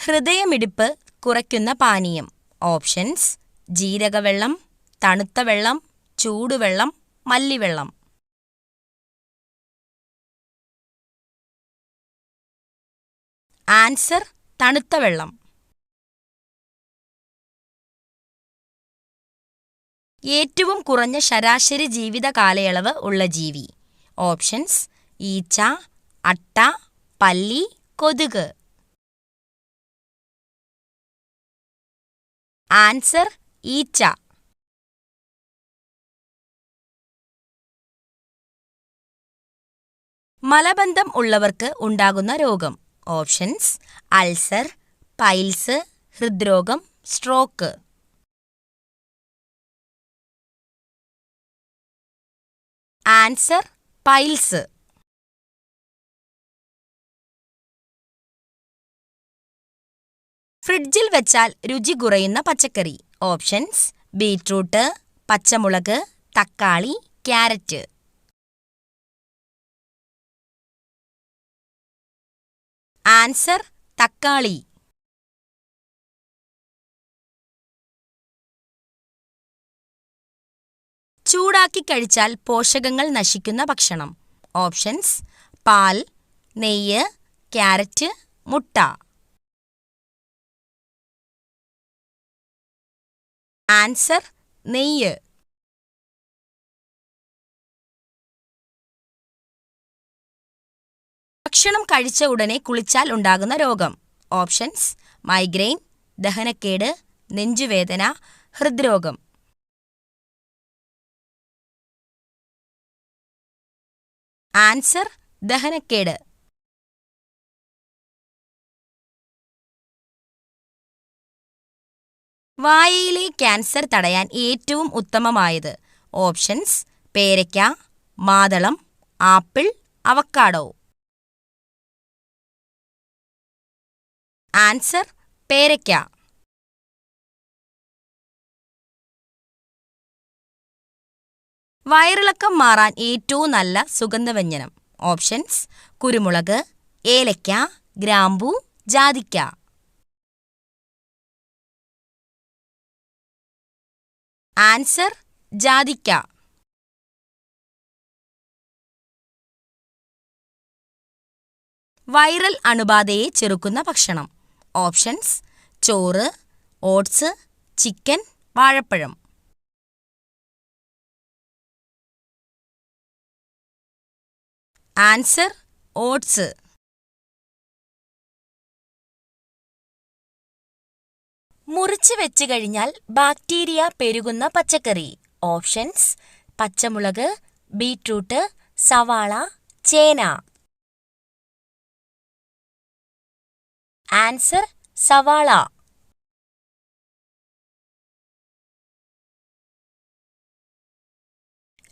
ഹൃദയമിടിപ്പ് കുറയ്ക്കുന്ന പാനീയം. ഓപ്ഷൻസ്: ജീരകവെള്ളം, തണുത്ത വെള്ളം, ചൂടുവെള്ളം, മല്ലിവെള്ളം. ആൻസർ: തണുത്ത വെള്ളം. ഏറ്റവും കുറഞ്ഞ ശരാശരി ജീവിത കാലയളവ് ഉള്ള ജീവി. ഓപ്ഷൻസ്: ഈച്ച, അട്ട, പല്ലി, കൊതുക്. ആൻസർ: ഈച്ച. മലബന്ധം ഉള്ളവർക്ക് ഉണ്ടാകുന്ന രോഗം. ഓപ്ഷൻസ്: അൾസർ, പൈൽസ്, ഹൃദ്രോഗം, സ്ട്രോക്ക്. Answer: piles. ഫ്രിഡ്ജിൽ വെച്ചാൽ രുചി കുറയുന്ന പച്ചക്കറി. ഓപ്ഷൻസ്: ബീറ്റ്റൂട്ട്, പച്ചമുളക്, തക്കാളി, ക്യാരറ്റ്. ആൻസർ: തക്കാളി. ചൂടാക്കി കഴിച്ചാൽ പോഷകങ്ങൾ നശിക്കുന്ന ഭക്ഷണം. ഓപ്ഷൻസ്: പാൽ, നെയ്യ്, ക്യാരറ്റ്, മുട്ട. ആൻസർ: നെയ്യ്. ഭക്ഷണം കഴിച്ച ഉടനെ കുളിച്ചാൽ ഉണ്ടാകുന്ന രോഗം. ഓപ്ഷൻസ്: മൈഗ്രെയിൻ, ദഹനക്കേട്, നെഞ്ചുവേദന, ഹൃദ്രോഗം. ആൻസർ: ദഹനക്കേട്. വായയിലെ ക്യാൻസർ തടയാൻ ഏറ്റവും ഉത്തമമായത്. ഓപ്ഷൻസ്: പേരയ്ക്ക, മാതളം, ആപ്പിൾ, അവക്കാഡോ. ആൻസർ: പേരയ്ക്ക. വയറിളക്കം മാറാൻ ഏറ്റവും നല്ല സുഗന്ധവ്യഞ്ജനം. ഓപ്ഷൻസ്: കുരുമുളക്, ഏലയ്ക്ക, ഗ്രാമ്പൂ, ജാതിക്ക. ആൻസർ: ജാതിക്ക. വൈറൽ അണുബാധയെ ചെറുക്കുന്ന ഭക്ഷണം. ഓപ്ഷൻസ്: ചോറ്, ഓട്സ്, ചിക്കൻ, വാഴപ്പഴം. Answer: oats. മുറിച്ച് വെച്ച് കഴിഞ്ഞാൽ ബാക്ടീരിയ പെരുകുന്ന പച്ചക്കറി. ഓപ്ഷൻസ്: പച്ചമുളക്, ബീറ്റ്റൂട്ട്, സവാള, ചേന. ആൻസർ: സവാള.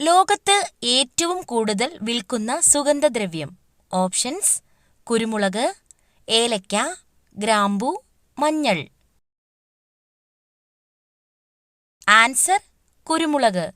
ലോകത്ത് ഏറ്റവും കൂടുതൽ വിൽക്കുന്ന സുഗന്ധദ്രവ്യം. ഓപ്ഷൻസ്: കുരുമുളക്, ഏലയ്ക്ക, ഗ്രാമ്പൂ, മഞ്ഞൾ. ആൻസർ: കുരുമുളക്.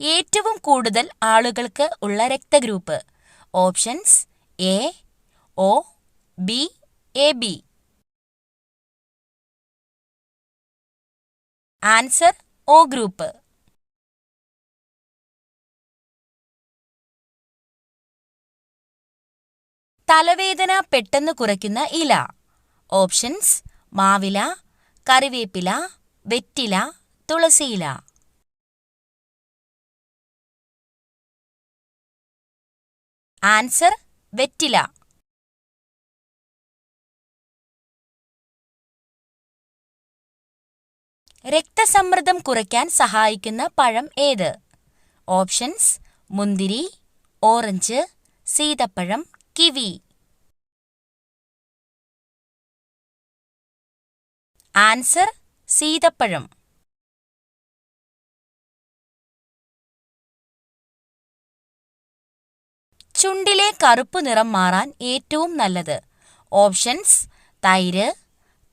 ഏറ്റവും കൂടുതൽ ആളുകൾക്ക് ഉള്ള രക്തഗ്രൂപ്പ്. Options: A, O, B, A B. Answer: O group. തലവേദന പെട്ടെന്ന് കുറയ്ക്കുന്ന ഇല. ഓപ്ഷൻസ്: മാവില, കറിവേപ്പില, വെറ്റില, തുളസിയില. ആൻസർ: വെറ്റില. രക്തസമ്മർദ്ദം കുറയ്ക്കാൻ സഹായിക്കുന്ന പഴം ഏത്? ഓപ്ഷൻസ്: മുന്തിരി, ഓറഞ്ച്, സീതപ്പഴം, കിവി. ആൻസർ: സീതപ്പഴം. ചുണ്ടിലെ കറുപ്പ് നിറം മാറാൻ ഏറ്റവും നല്ലത്. ഓപ്ഷൻസ്: തൈര്,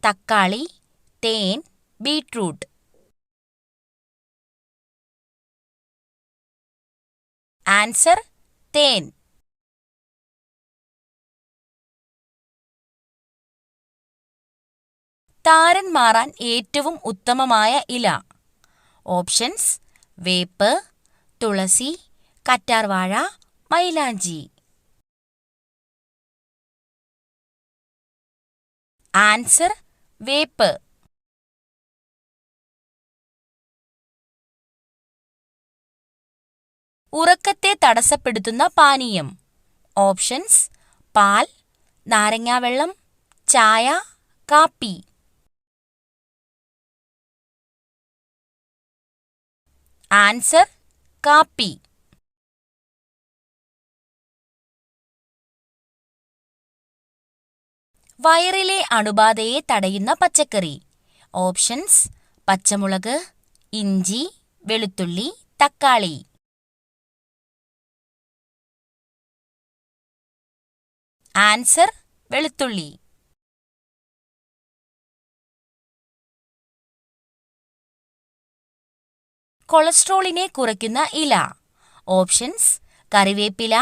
തക്കാളി, തേൻ, ബീറ്റ്റൂട്ട്. ആൻസർ: തേൻ. താരൻ മാറാൻ ഏറ്റവും ഉത്തമമായ ഇല. ഓപ്ഷൻസ്: വേപ്പ്, തുളസി, കറ്റാർവാഴ, മൈലാഞ്ചി. ആൻസർ: വേപ്പ്. ഉറക്കത്തെ തടസ്സപ്പെടുത്തുന്ന പാനീയം. ഓപ്ഷൻസ്: പാൽ, നാരങ്ങാവെള്ളം, ചായ, കാപ്പി. ആൻസർ: കാപ്പി. വയറിലെ അണുബാധയെ തടയുന്ന പച്ചക്കറി. ഓപ്ഷൻസ്: പച്ചമുളക്, ഇഞ്ചി, വെളുത്തുള്ളി, തക്കാളി. ആൻസർ: വെളുത്തുള്ളി. കൊളസ്ട്രോളിനെ കുറയ്ക്കുന്ന ഇല. ഓപ്ഷൻസ്: കറിവേപ്പില,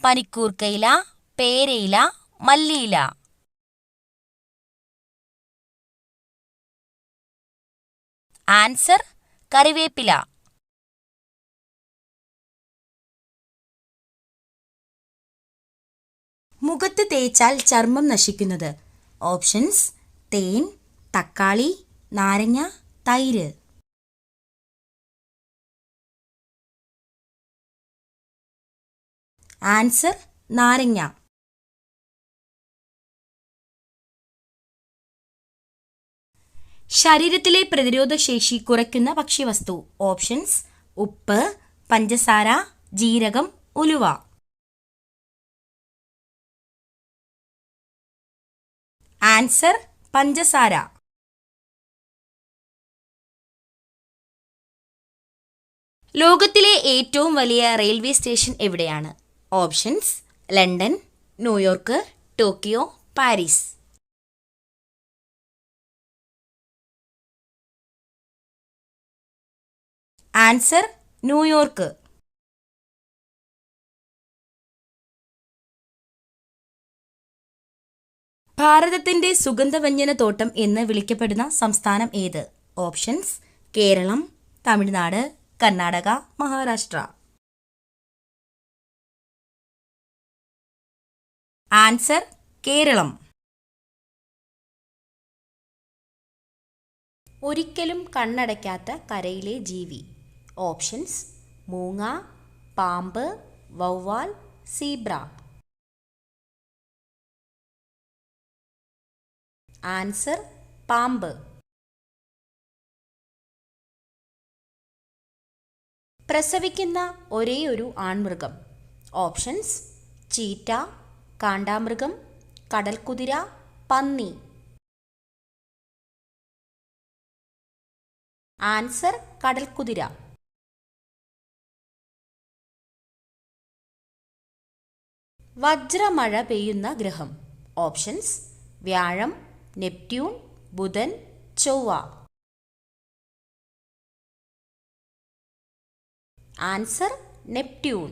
പനിക്കൂർക്കയില, പേരയില, മല്ലിയില. ആൻസർ: കറിവേപ്പില. മുഖത്ത് തേച്ചാൽ ചർമ്മം നശിക്കുന്നത്. ഓപ്ഷൻസ്: തേൻ, തക്കാളി, നാരങ്ങ, തൈര്. ആൻസർ: നാരങ്ങ. ശരീരത്തിലെ പ്രതിരോധശേഷി കുറയ്ക്കുന്ന ഭക്ഷ്യവസ്തു. ഓപ്ഷൻസ്: ഉപ്പ്, പഞ്ചസാര, ജീരകം, ഉലുവ. ആൻസർ: പഞ്ചസാര. ലോകത്തിലെ ഏറ്റവും വലിയ റെയിൽവേ സ്റ്റേഷൻ എവിടെയാണ്? Options: London, New York, Tokyo, Paris. Answer: New York. ഭാരതത്തിന്റെ സുഗന്ധവ്യഞ്ജനത്തോട്ടം എന്ന് വിളിക്കപ്പെടുന്ന സംസ്ഥാനം ഏത്? ഓപ്ഷൻസ്: കേരളം, തമിഴ്നാട്, കർണാടക, മഹാരാഷ്ട്ര. ആൻസർ: കേരളം. ഒരിക്കലും കണ്ണടയ്ക്കാത്ത കരയിലെ ജീവി. ഓപ്ഷൻസ്: മൂങ്ങ, പാമ്പ്, വവ്വാൽ, സീബ്ര. ആൻസർ: പാമ്പ്. പ്രസവിക്കുന്ന ഒരേയൊരു ആൺമൃഗം. ഓപ്ഷൻസ്: ചീറ്റ, കാണ്ടാമൃഗം, കടൽക്കുതിര, പന്നി. ആൻസർ: കടൽക്കുതിര. വജ്രമഴ പെയ്യുന്ന ഗ്രഹം. ഓപ്ഷൻസ്: വ്യാഴം, നെപ്റ്റ്യൂൺ, ബുധൻ, ചൊവ്വ. Answer: Neptune.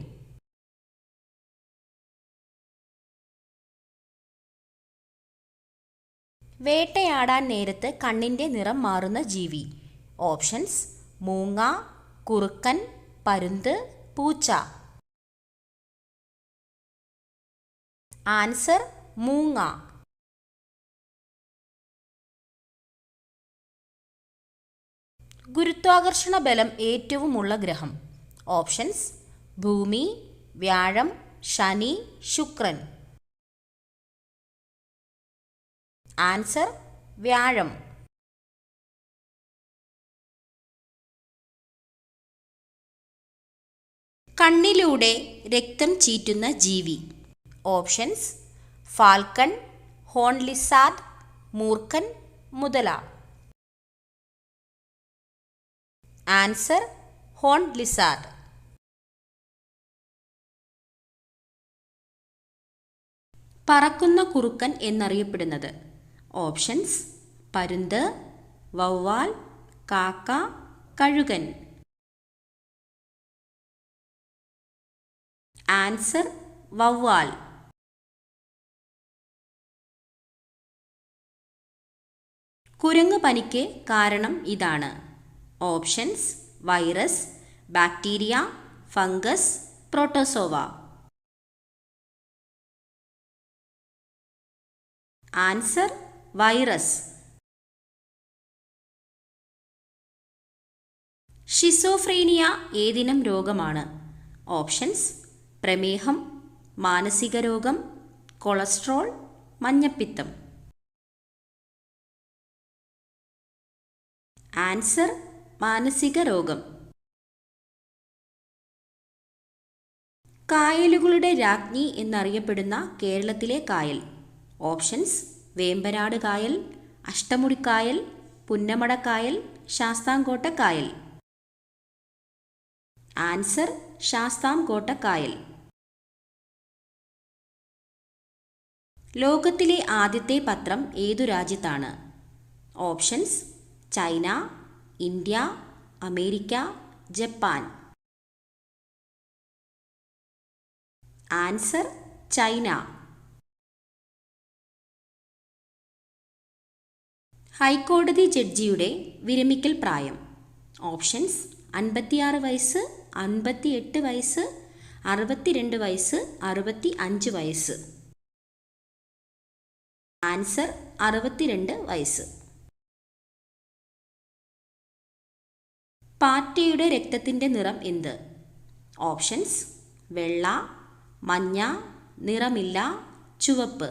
വേട്ടയാടാൻ നേരത്ത് കണ്ണിന്റെ നിറം മാറുന്ന ജീവി. ഓപ്ഷൻസ്: മൂങ്ങ, കുറുക്കൻ, പരുന്ത്, പൂച്ച. ആൻസർ: മൂങ്ങ. ഗുരുത്വാകർഷണ ബലം ഏറ്റവുമുള്ള ഗ്രഹം. ഓപ്ഷൻസ്: ഭൂമി, വ്യാഴം, ശനി, ശുക്രൻ. ആൻസർ: വ്യാഴം. കണ്ണിലൂടെ രക്തം ചീറ്റുന്ന ജീവി. ഓപ്ഷൻസ്: ഫാൽക്കൺ, ഹോൺ ലിസാർഡ്, മൂർഖൻ, മുതല. Answer: horn lizard. പറക്കുന്ന കുറുക്കൻ എന്നറിയപ്പെടുന്നത്. ഓപ്ഷൻസ്: പരുന്ത്, വവ്വാൽ, കാക്ക, കഴുകൻ. ആൻസർ: വവ്വാൽ. കുരങ്ങ് പനിക്ക് കാരണം ഇതാണ്. Options: virus, bacteria, fungus, protozoa. Answer: virus. Schizophrenia ഏതിനം രോഗമാണ്? ഓപ്ഷൻസ്: പ്രമേഹം, മാനസിക രോഗം, കൊളസ്ട്രോൾ, മഞ്ഞപ്പിത്തം. ആൻസർ: മാനസിക രോഗം. കായലുകളുടെ രാജ്ഞി എന്നറിയപ്പെടുന്ന കേരളത്തിലെ കായൽ. ഓപ്ഷൻസ്: വേമ്പനാട് കായൽ, അഷ്ടമുടിക്കായൽ, പുന്നമടക്കായൽ, ശാസ്താംകോട്ട കായൽ. ആൻസർ: ശാസ്താംകോട്ട കായൽ. ലോകത്തിലെ ആദ്യത്തെ പത്രം ഏതു രാജ്യത്താണ്? Options: China, India, America, Japan. Answer: China. ഹൈക്കോടതി ജഡ്ജിയുടെ വിരമിക്കൽ പ്രായം. ഓപ്ഷൻസ്: 56 വയസ്സ്, 58 വയസ്സ്, 62 വയസ്സ്, 65 വയസ്സ്. ആൻസർ: 62 വയസ്സ്. പാറ്റയുടെ രക്തത്തിൻ്റെ നിറം എന്ത്? ഓപ്ഷൻസ്: വെള്ള, മഞ്ഞ, നിറമില്ല, ചുവപ്പ്.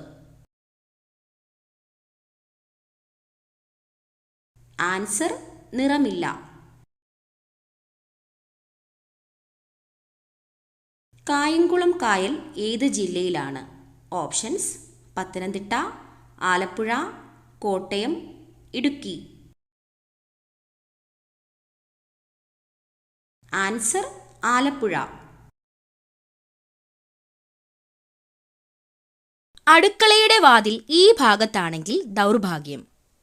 ആൻസർ: നിറമില്ല. കായംകുളം കായൽ ഏത് ജില്ലയിലാണ്? ഓപ്ഷൻസ്: പത്തനംതിട്ട, ആലപ്പുഴ, കോട്ടയം, ഇടുക്കി. ആൻസർ: ആലപ്പുഴ. അടുക്കളയുടെ വാതിൽ ഈ ഭാഗത്താണെങ്കിൽ ദൗർഭാഗ്യം.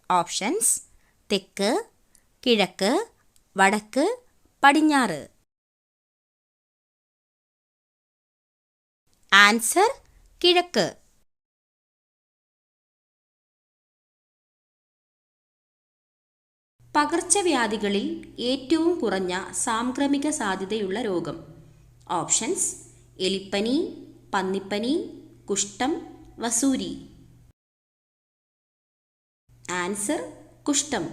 ഓപ്ഷൻസ്: തെക്ക്, കിഴക്ക്, വടക്ക്, പടിഞ്ഞാറ്. ആൻസർ: കിഴക്ക്. പകർച്ചവ്യാധികളിൽ ഏറ്റവും കുറഞ്ഞ സാംക്രമിക സാധ്യതയുള്ള രോഗം. ഓപ്ഷൻസ്: എലിപ്പനി, പന്നിപ്പനി, കുഷ്ഠം, വസൂരി. ആൻസർ: കുഷ്ഠം.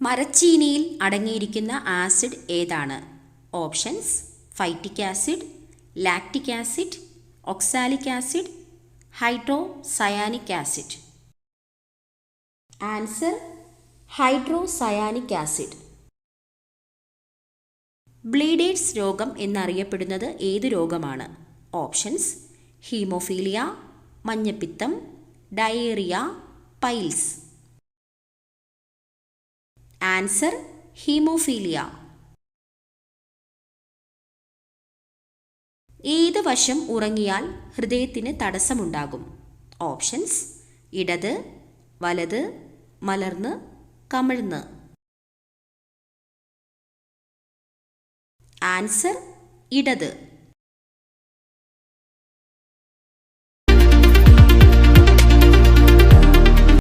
മരച്ചീനിയിൽ അടങ്ങിയിരിക്കുന്ന ആസിഡ് ഏതാണ്? Options: phytic acid, lactic acid, oxalic acid, hydrocyanic acid. Answer: hydrocyanic acid. Bleeders രോഗം എന്നറിയപ്പെടുന്നത് ഏത് രോഗമാണ്? ഓപ്ഷൻസ്: ഹീമോഫീലിയ, മഞ്ഞപ്പിത്തം, ഡയേറിയ, പൈൽസ്. Answer: haemophilia. ഏത് വശം ഉറങ്ങിയാൽ ഹൃദയത്തിന് തടസ്സമുണ്ടാകും? ഓപ്ഷൻസ്: ഇടത്, വലത്, മലർന്ന്, കമിഴ്ന്ന്. ആൻസർ: ഇടത്.